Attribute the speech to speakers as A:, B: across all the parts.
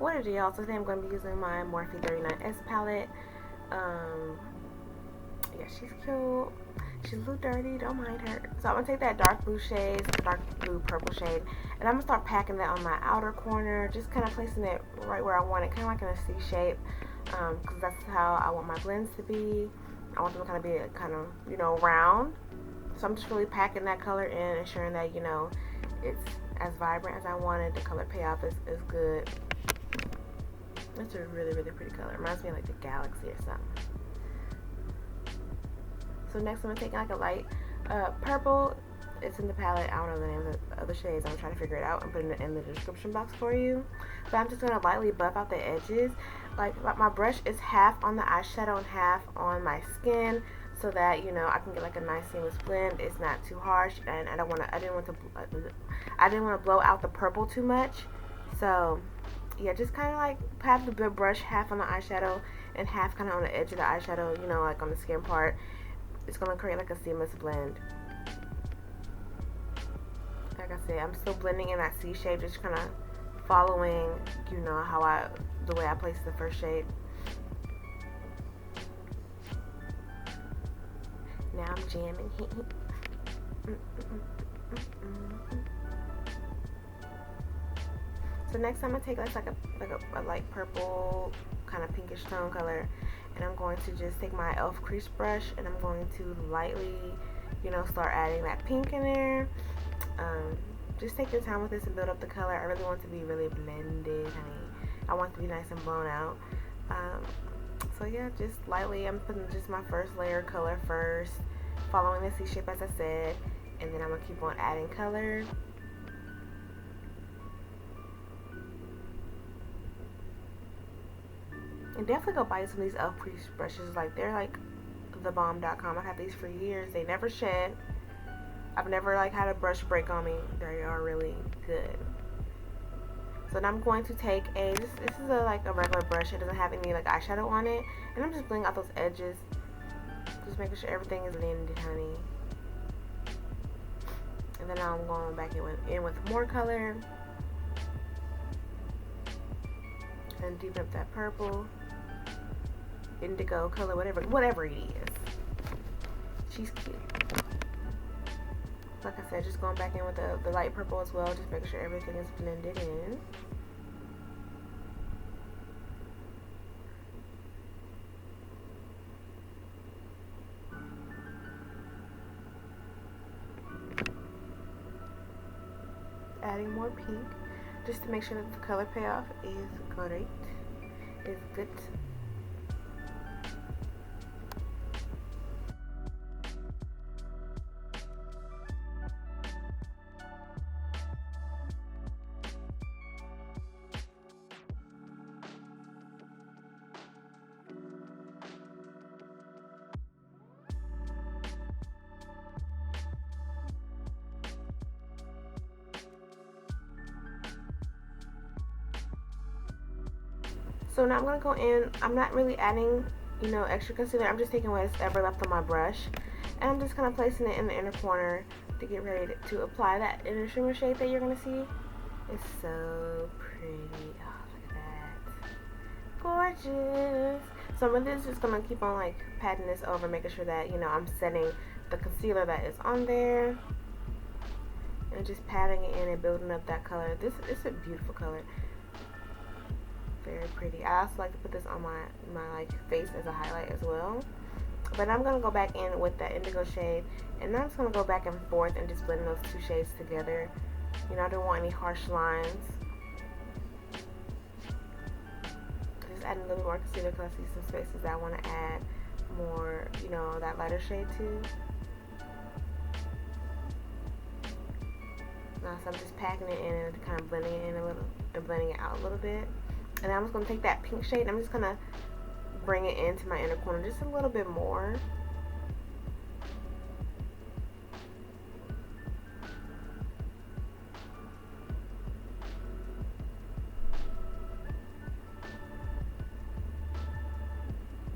A: What are y'all? So today I'm going to be using my Morphe 39S palette. Yeah, she's cute. She's a little dirty, don't mind her. So I'm going to take that dark blue shade, dark blue purple shade, and I'm going to start packing that on my outer corner, just kind of placing it right where I want it, kind of like in a C shape, because that's how I want my blends to be. I want them to kind of be kind of, you know, round. So I'm just really packing that color in, ensuring that, you know, it's as vibrant as I wanted. The color payoff is good. It's a really, really pretty color. It reminds me of like the galaxy or something. So next I'm going to take like a light purple. It's in the palette. I don't know the name of the other shades. I'm trying to figure it out and put it in the description box for you. But I'm just going to lightly buff out the edges. Like my brush is half on the eyeshadow and half on my skin, so that, you know, I can get like a nice seamless blend. It's not too harsh, and I didn't want to blow out the purple too much. So yeah, just kind of like have the brush half on the eyeshadow and half kind of on the edge of the eyeshadow, you know, like on the skin part. It's going to create like a seamless blend. Like I said, I'm still blending in that C shape, just kind of following, you know, the way I placed the first shade. Now I'm jamming. So next I'm gonna take like a light purple, kind of pinkish tone color, and I'm going to just take my e.l.f. crease brush, and I'm going to lightly, you know, start adding that pink in there. Just take your time with this and build up the color. I really want it to be really blended, honey. I want it to be nice and blown out. So yeah, just lightly, I'm putting just my first layer of color first, following the C shape as I said, and then I'm gonna keep on adding color. And definitely go buy some of these e.l.f. crease brushes. Like, they're like thebomb.com. I've had these for years. They never shed. I've never like had a brush break on me. They are really good. So now I'm going to take this is like a regular brush. It doesn't have any like eyeshadow on it, and I'm just blending out those edges, just making sure everything is blended, honey. And then I'm going back in with more color and deepen up that purple, indigo color, whatever it is. She's cute. Like I said, just going back in with the light purple as well, just making sure everything is blended in. Adding more pink, just to make sure that the color payoff is great, is good. So now I'm going to go in. I'm not really adding, you know, extra concealer. I'm just taking what's ever left on my brush, and I'm just kind of placing it in the inner corner to get ready to apply that inner shimmer shade that you're going to see. It's so pretty. Oh, look at that. Gorgeous. So I'm just going to keep on like patting this over, making sure that, you know, I'm setting the concealer that is on there, and just patting it in and building up that color. This is a beautiful color. Very pretty. I also like to put this on my like face as a highlight as well. But I'm gonna go back in with that indigo shade, and I'm just gonna go back and forth and just blend those two shades together. You know, I don't want any harsh lines. Just adding a little more concealer because I see some spaces that I want to add more, you know, that lighter shade to. Now, so I'm just packing it in and kind of blending it in a little and blending it out a little bit. And then I'm just going to take that pink shade and I'm just going to bring it into my inner corner just a little bit more.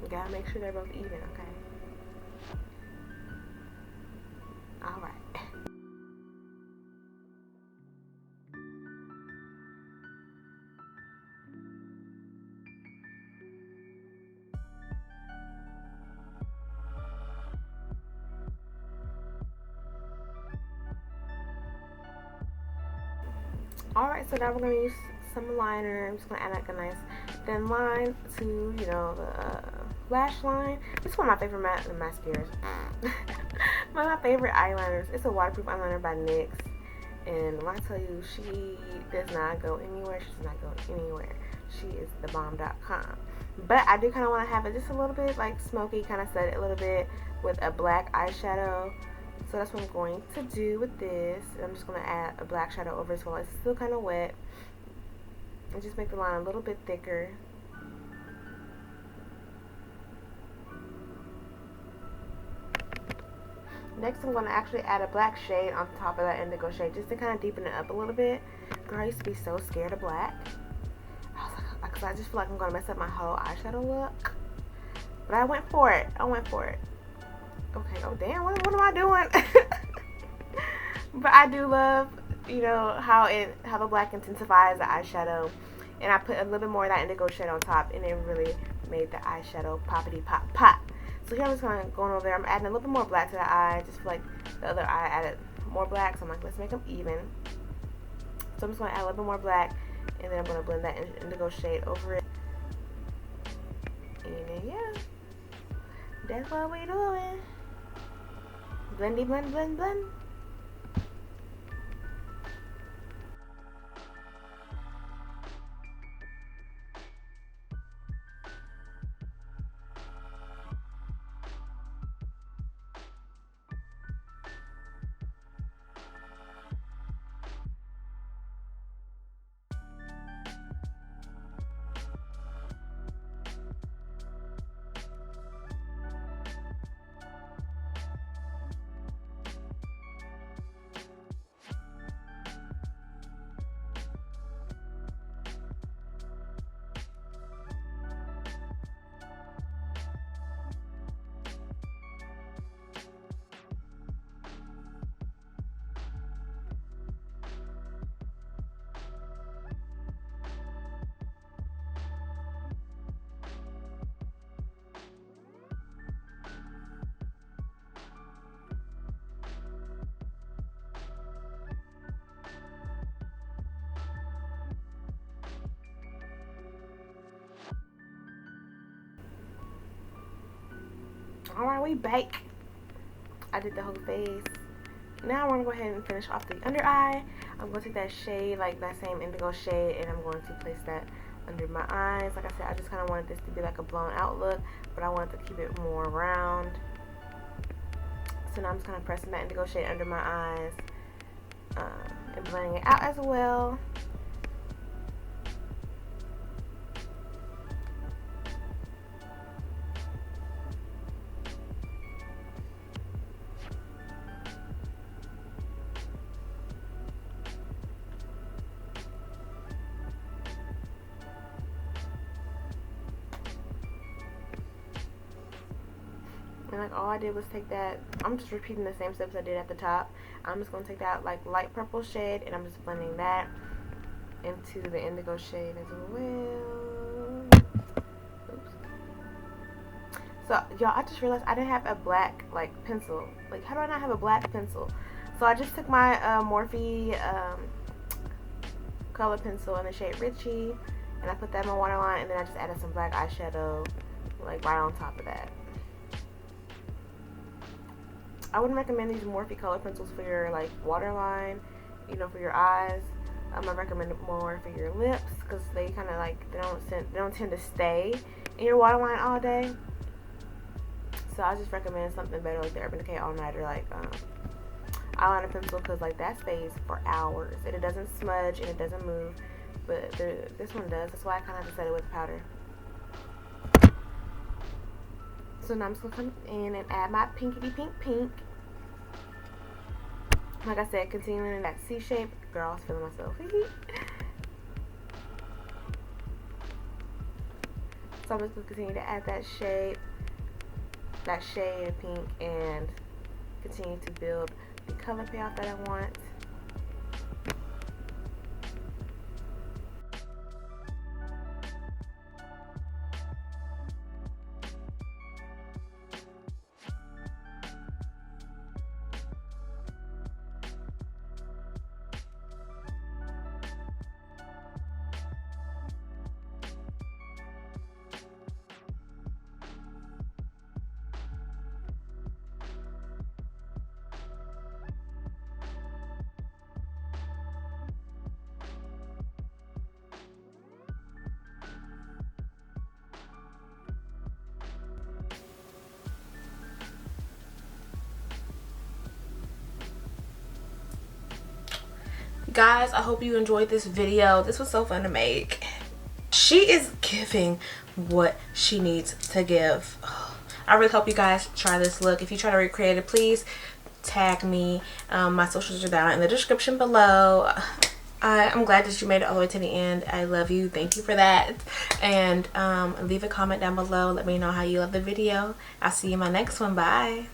A: You gotta make sure they're both even, okay? Alright. Alright, so now we're going to use some liner. I'm just going to add like a nice thin line to, you know, the lash line. This is one of my favorite mascaras. One of my favorite eyeliners. It's a waterproof eyeliner by NYX. And when I tell you, she does not go anywhere. She does not go anywhere. She is the bomb.com. But I do kind of want to have it just a little bit like smoky, kind of set it a little bit with a black eyeshadow. So that's what I'm going to do with this. I'm just going to add a black shadow over it while it's still kind of wet. And just make the line a little bit thicker. Next, I'm going to actually add a black shade on top of that indigo shade just to kind of deepen it up a little bit. Girl, I used to be so scared of black. Because I just feel like I'm going to mess up my whole eyeshadow look. But I went for it. Okay, oh damn, what am I doing? But I do love, you know, how the black intensifies the eyeshadow. And I put a little bit more of that indigo shade on top, and it really made the eyeshadow poppity pop pop. So here I'm just going over there. I'm adding a little bit more black to the eye. Just feel like the other eye added more black, so I'm like, let's make them even. So I'm just going to add a little bit more black, and then I'm going to blend that indigo shade over it. And then, yeah, that's what we're doing. Blendy, blend, blend, blend. Alright, we back. I did the whole face. Now I want to go ahead and finish off the under eye. I'm going to take that shade, like that same indigo shade, and I'm going to place that under my eyes. Like I said, I just kind of wanted this to be like a blown out look, but I wanted to keep it more round. So now I'm just kind of pressing that indigo shade under my eyes and blending it out as well. And like all I did was take that, I'm just repeating the same steps I did at the top. I'm just going to take that like light purple shade and I'm just blending that into the indigo shade as well. Oops. So y'all, I just realized I didn't have a black like pencil. Like how do I not have a black pencil? So I just took my Morphe color pencil in the shade Richie and I put that in my waterline and then I just added some black eyeshadow like right on top of that. I wouldn't recommend these Morphe color pencils for your like waterline, you know, for your eyes. I'm gonna recommend it more for your lips because they kind of like they don't tend to stay in your waterline all day. So I just recommend something better like the Urban Decay All Nighter like eyeliner pencil because like that stays for hours and it doesn't smudge and it doesn't move. But this one does. That's why I kind of have to set it with powder. So now I'm just going to come in and add my pinkity pink. Like I said, continuing in that C shape. Girl, I was feeling myself. So I'm just going to continue to add that shade of pink and continue to build the color payoff that I want. guys, I hope you enjoyed this video. This was so fun to make. She is giving what she needs to give. I really hope you guys try this look. If you try to recreate it, please tag me. My socials are down in the description below. I'm glad that you made it all the way to the end. I love you. Thank you for that. And leave a comment down below. Let me know how you love the video. I'll see you in my next one. Bye.